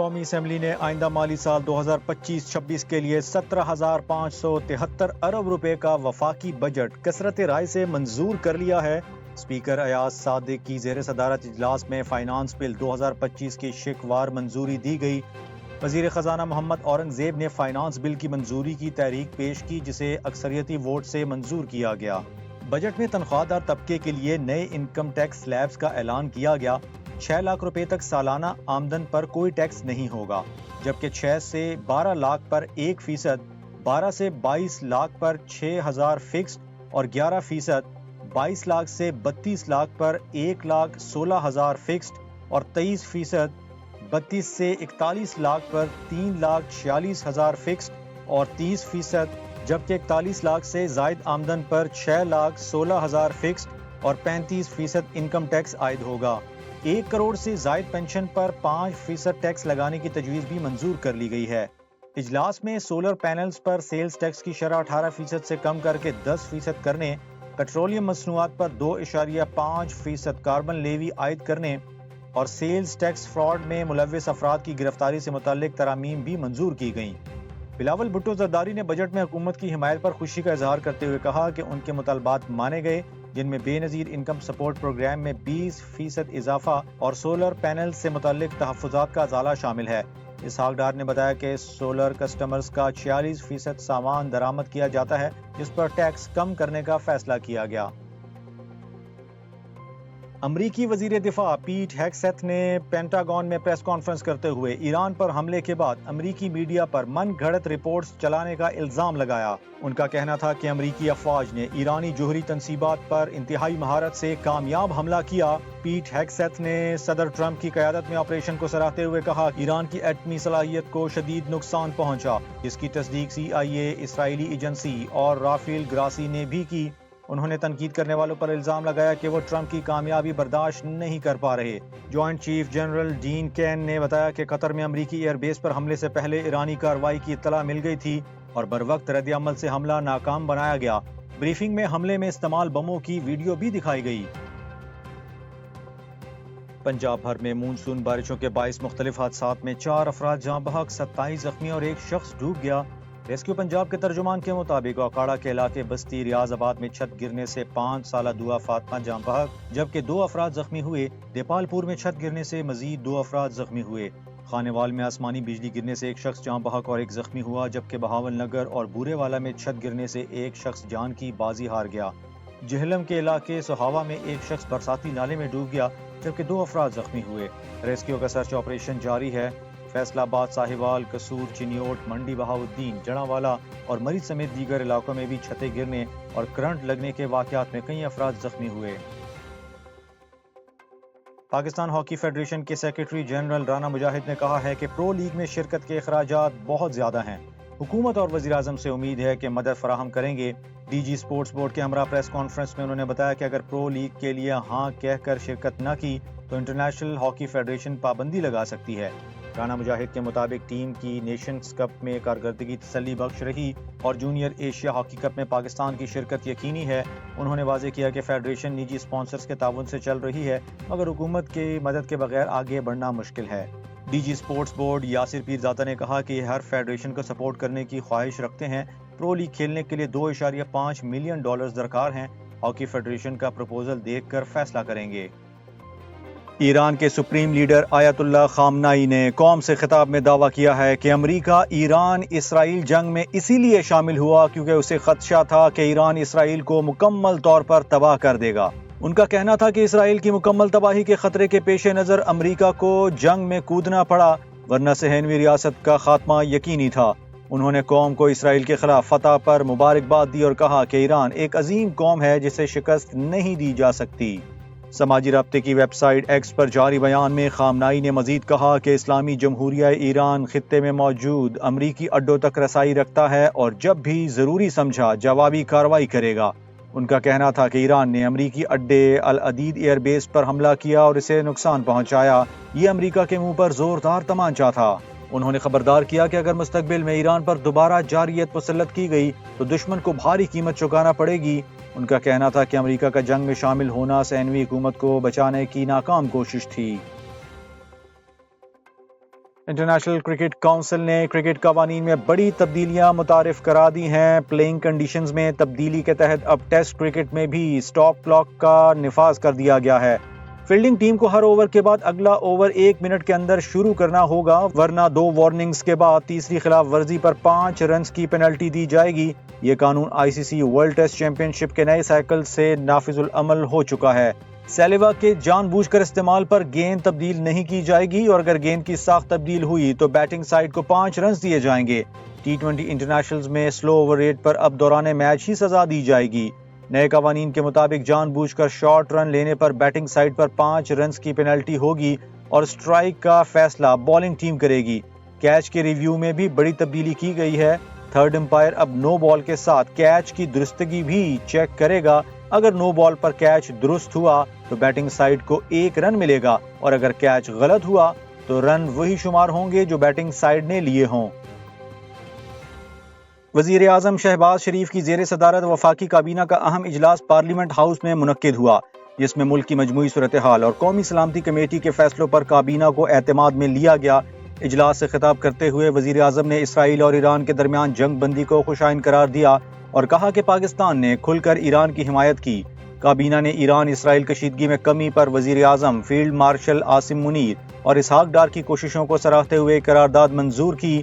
قومی اسمبلی نے آئندہ مالی سال 2025-26 کے لیے 17,573 ارب روپے کا وفاقی بجٹ کثرت رائے سے منظور کر لیا ہے۔ اسپیکر ایاز صادق کی زیر صدارت اجلاس میں فائنانس بل 2025 کی شکوار منظوری دی گئی۔ وزیر خزانہ محمد اورنگ زیب نے فائنانس بل کی منظوری کی تحریک پیش کی، جسے اکثریتی ووٹ سے منظور کیا گیا۔ بجٹ میں تنخواہ دار طبقے کے لیے نئے انکم ٹیکس سلیبز کا اعلان کیا گیا۔ 6 لاکھ روپے تک سالانہ آمدن پر کوئی ٹیکس نہیں ہوگا، جبکہ 6 سے 12 لاکھ پر 1%، 12 سے 22 لاکھ پر 6,000 فکسڈ اور 11%، 22 لاکھ سے 32 لاکھ پر 1,16,000 فکسڈ اور 23%، 32 سے 41 لاکھ پر 3,46,000 فکسڈ اور 30%، جبکہ 41 لاکھ سے زائد آمدن پر 6,16,000 فکسڈ اور 35% انکم ٹیکس عائد ہوگا۔ 1 کروڑ سے زائد پینشن پر 5% ٹیکس لگانے کی تجویز بھی منظور کر لی گئی ہے۔ اجلاس میں سولر پینلز پر سیلز ٹیکس کی شرح 18% سے کم کر کے 10% کرنے، پیٹرولیم مصنوعات پر 2.5% کاربن لیوی عائد کرنے اور سیلز ٹیکس فراڈ میں ملوث افراد کی گرفتاری سے متعلق ترامیم بھی منظور کی گئیں۔ بلاول بھٹو زرداری نے بجٹ میں حکومت کی حمایت پر خوشی کا اظہار کرتے ہوئے کہا کہ ان کے مطالبات مانے گئے، جن میں بے نظیر انکم سپورٹ پروگرام میں 20% اضافہ اور سولر پینل سے متعلق تحفظات کا ازالہ شامل ہے۔ اسحاق ڈار نے بتایا کہ سولر کسٹمرز کا 46% سامان درآمد کیا جاتا ہے، جس پر ٹیکس کم کرنے کا فیصلہ کیا گیا۔ امریکی وزیر دفاع پیٹ ہیگسیتھ نے پینٹاگون میں پریس کانفرنس کرتے ہوئے ایران پر حملے کے بعد امریکی میڈیا پر من گھڑت رپورٹس چلانے کا الزام لگایا۔ ان کا کہنا تھا کہ امریکی افواج نے ایرانی جوہری تنصیبات پر انتہائی مہارت سے کامیاب حملہ کیا۔ پیٹ ہیگسیتھ نے صدر ٹرمپ کی قیادت میں آپریشن کو سراہتے ہوئے کہا کہ ایران کی ایٹمی صلاحیت کو شدید نقصان پہنچا، جس کی تصدیق CIA، اسرائیلی ایجنسی اور رافیل گراسی نے بھی کی۔ انہوں نے تنقید کرنے والوں پر الزام لگایا کہ وہ ٹرمپ کی کامیابی برداشت نہیں کر پا رہے۔ Joint chief general Dan Caine نے بتایا کہ قطر میں امریکی ایئر بیس پر حملے سے پہلے ایرانی کارروائی کی اطلاع مل گئی تھی اور بروقت رد عمل سے حملہ ناکام بنایا گیا۔ بریفنگ میں حملے میں استعمال بموں کی ویڈیو بھی دکھائی گئی۔ پنجاب بھر میں مونسون بارشوں کے باعث مختلف حادثات میں 4 افراد جاں بحق، 27 زخمی اور 1 شخص ڈوب گیا۔ ریسکیو پنجاب کے ترجمان کے مطابق اوکاڑا کے علاقے بستی ریاض آباد میں چھت گرنے سے 5 سالہ دعا فاطمہ جاں بحق، جبکہ 2 افراد زخمی ہوئے۔ دیپال پور میں چھت گرنے سے مزید 2 افراد زخمی ہوئے۔ خانیوال میں آسمانی بجلی گرنے سے 1 شخص جاں بحق اور 1 زخمی ہوا، جبکہ بہاول نگر اور بورے والا میں چھت گرنے سے 1 شخص جان کی بازی ہار گیا۔ جہلم کے علاقے سہاوا میں 1 شخص برساتی نالے میں ڈوب گیا، جبکہ 2 افراد زخمی ہوئے۔ ریسکیو کا سرچ آپریشن جاری ہے۔ فیصل آباد، ساہیوال، قصور، چنیوٹ، منڈی بہاؤالدین، جڑاوالا اور مرید سمیت دیگر علاقوں میں بھی چھتیں گرنے اور کرنٹ لگنے کے واقعات میں کئی افراد زخمی ہوئے۔ پاکستان ہاکی فیڈریشن کے سیکرٹری جنرل رانا مجاہد نے کہا ہے کہ پرو لیگ میں شرکت کے اخراجات بہت زیادہ ہیں۔ حکومت اور وزیر اعظم سے امید ہے کہ مدد فراہم کریں گے۔ DG اسپورٹس بورڈ کے ہمراہ پریس کانفرنس میں انہوں نے بتایا کہ اگر پرو لیگ کے لیے ہاں کہہ کر شرکت نہ کی تو انٹرنیشنل ہاکی فیڈریشن پابندی لگا سکتی ہے۔ رانا مجاہد کے مطابق ٹیم کی نیشنز کپ میں کارکردگی تسلی بخش رہی اور جونیئر ایشیا ہاکی کپ میں پاکستان کی شرکت یقینی ہے۔ انہوں نے واضح کیا کہ فیڈریشن نجی اسپانسرز کے تعاون سے چل رہی ہے، مگر حکومت کی مدد کے بغیر آگے بڑھنا مشکل ہے۔ DG sports board Yasir Pirzada نے کہا کہ ہر فیڈریشن کو سپورٹ کرنے کی خواہش رکھتے ہیں۔ پرو لیگ کھیلنے کے لیے $2.5 ملین درکار ہیں۔ ہاکی فیڈریشن کا پروپوزل دیکھ کر فیصلہ کریں گے۔ ایران کے سپریم لیڈر آیت اللہ خامنائی نے قوم سے خطاب میں دعویٰ کیا ہے کہ امریکہ ایران اسرائیل جنگ میں اسی لیے شامل ہوا کیونکہ اسے خدشہ تھا کہ ایران اسرائیل کو مکمل طور پر تباہ کر دے گا۔ ان کا کہنا تھا کہ اسرائیل کی مکمل تباہی کے خطرے کے پیش نظر امریکہ کو جنگ میں کودنا پڑا، ورنہ صہیونی ریاست کا خاتمہ یقینی تھا۔ انہوں نے قوم کو اسرائیل کے خلاف فتح پر مبارکباد دی اور کہا کہ ایران ایک عظیم قوم ہے جسے شکست نہیں دی جا سکتی۔ سماجی رابطے کی ویب سائٹ ایکس پر جاری بیان میں خامنائی نے مزید کہا کہ اسلامی جمہوریہ ایران خطے میں موجود امریکی اڈوں تک رسائی رکھتا ہے اور جب بھی ضروری سمجھا جوابی کارروائی کرے گا۔ ان کا کہنا تھا کہ ایران نے امریکی اڈے العدید ایئر بیس پر حملہ کیا اور اسے نقصان پہنچایا، یہ امریکہ کے منہ پر زوردار تمانچہ تھا۔ انہوں نے خبردار کیا کہ اگر مستقبل میں ایران پر دوبارہ جارحیت مسلط کی گئی تو دشمن کو بھاری قیمت چکانا پڑے گی۔ ان کا کہنا تھا کہ امریکہ کا جنگ میں شامل ہونا صہیونی حکومت کو بچانے کی ناکام کوشش تھی۔ انٹرنیشنل کرکٹ کونسل نے کرکٹ قوانین میں بڑی تبدیلیاں متعارف کرا دی ہیں۔ پلینگ کنڈیشنز میں تبدیلی کے تحت اب ٹیسٹ کرکٹ میں بھی سٹاپ کلاک کا نفاذ کر دیا گیا ہے۔ فیلڈنگ ٹیم کو ہر اوور کے بعد اگلا اوور 1 منٹ کے اندر شروع کرنا ہوگا، ورنہ 2 وارننگز کے بعد تیسری خلاف ورزی پر 5 رنز کی پینلٹی دی جائے گی۔ یہ قانون ICC ورلڈ ٹیسٹ چیمپئن شپ کے نئے سائیکل سے نافذ العمل ہو چکا ہے۔ سیلیوا کے جان بوجھ کر استعمال پر گیند تبدیل نہیں کی جائے گی، اور اگر گیند کی ساخت تبدیل ہوئی تو بیٹنگ سائیڈ کو 5 رنز دیے جائیں گے۔ T20 انٹرنیشنلز میں سلو اوور ریٹ پر اب دوران میچ ہی سزا دی جائے گی۔ نئے قوانین کے مطابق جان بوجھ کر شارٹ رن لینے پر بیٹنگ سائیڈ پر 5 رنز کی پینلٹی ہوگی، اور سٹرائک کا فیصلہ بالنگ ٹیم کرے گی۔ کیچ کے ریویو میں بھی بڑی تبدیلی کی گئی ہے۔ تھرڈ امپائر اب نو بال کے ساتھ کیچ کی درستگی بھی چیک کرے گا۔ اگر نو بال پر کیچ درست ہوا تو بیٹنگ سائیڈ کو 1 رن ملے گا، اور اگر کیچ غلط ہوا تو رن وہی شمار ہوں گے جو بیٹنگ سائیڈ نے لیے ہوں۔ وزیر اعظم شہباز شریف کی زیر صدارت وفاقی کابینہ کا اہم اجلاس پارلیمنٹ ہاؤس میں منعقد ہوا، جس میں ملک کی مجموعی صورتحال اور قومی سلامتی کمیٹی کے فیصلوں پر کابینہ کو اعتماد میں لیا گیا۔ اجلاس سے خطاب کرتے ہوئے وزیر اعظم نے اسرائیل اور ایران کے درمیان جنگ بندی کو خوش آئند قرار دیا اور کہا کہ پاکستان نے کھل کر ایران کی حمایت کی۔ کابینہ نے ایران اسرائیل کشیدگی میں کمی پر وزیر اعظم، فیلڈ مارشل عاصم منیر اور اسحاق ڈار کی کوششوں کو سراہتے ہوئے قرارداد منظور کی۔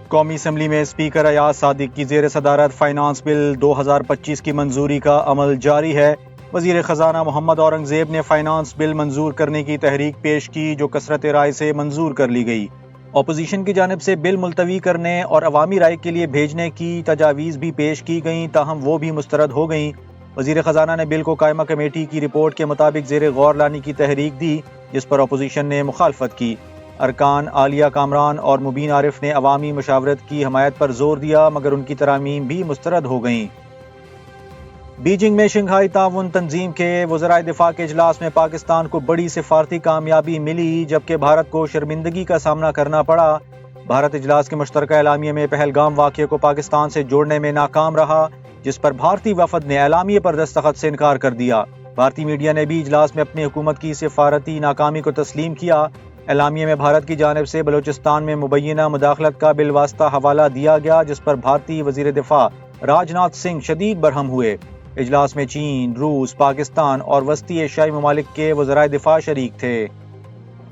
قومی اسمبلی میں اسپیکر ایاز صادق کی زیر صدارت فائنانس بل 2025 کی منظوری کا عمل جاری ہے۔ وزیر خزانہ محمد اورنگزیب نے فائنانس بل منظور کرنے کی تحریک پیش کی، جو کثرت رائے سے منظور کر لی گئی۔ اپوزیشن کی جانب سے بل ملتوی کرنے اور عوامی رائے کے لیے بھیجنے کی تجاویز بھی پیش کی گئیں، تاہم وہ بھی مسترد ہو گئیں۔ وزیر خزانہ نے بل کو قائمہ کمیٹی کی رپورٹ کے مطابق زیر غور لانے کی تحریک دی، جس پر اپوزیشن نے مخالفت کی۔ ارکان عالیہ کامران اور مبین عارف نے عوامی مشاورت کی حمایت پر زور دیا، مگر ان کی ترامیم بھی مسترد ہو گئیں۔ بیجنگ میں شنگھائی تعاون تنظیم کے وزرائے دفاع کے اجلاس میں پاکستان کو بڑی سفارتی کامیابی ملی، جبکہ بھارت کو شرمندگی کا سامنا کرنا پڑا۔ بھارت اجلاس کے مشترکہ اعلامیے میں پہلگام واقعے کو پاکستان سے جوڑنے میں ناکام رہا، جس پر بھارتی وفد نے اعلامیے پر دستخط سے انکار کر دیا۔ بھارتی میڈیا نے بھی اجلاس میں اپنی حکومت کی سفارتی ناکامی کو تسلیم کیا۔ اعلامیے میں بھارت کی جانب سے بلوچستان میں مبینہ مداخلت کا بالواسطہ حوالہ دیا گیا، جس پر بھارتی وزیر دفاع راج ناتھ سنگھ شدید برہم ہوئے۔ اجلاس میں چین، روس، پاکستان اور وسطی ایشیائی ممالک کے وزرائے دفاع شریک تھے۔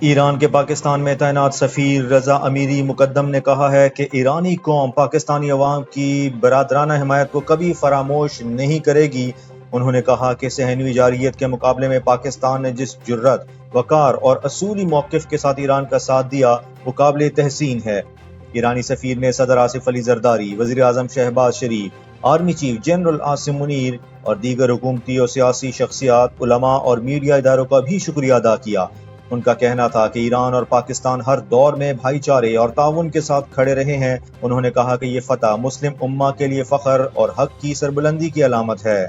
ایران کے پاکستان میں تعینات سفیر رضا امیری مقدم نے کہا ہے کہ ایرانی قوم پاکستانی عوام کی برادرانہ حمایت کو کبھی فراموش نہیں کرے گی۔ انہوں نے کہا کہ صہیونی جارحیت کے مقابلے میں پاکستان نے جس جرات، وقار اور اصولی موقف کے ساتھ ایران کا ساتھ دیا، وہ قابل تحسین ہے۔ ایرانی سفیر نے صدر آصف علی زرداری، وزیر اعظم Shehbaz Sharif, army chief general Asim Munir اور دیگر حکومتی اور سیاسی شخصیات، علماء اور میڈیا اداروں کا بھی شکریہ ادا کیا۔ ان کا کہنا تھا کہ ایران اور پاکستان ہر دور میں بھائی چارے اور تعاون کے ساتھ کھڑے رہے ہیں۔ انہوں نے کہا کہ یہ فتح مسلم امہ کے لیے فخر اور حق کی سربلندی کی علامت ہے۔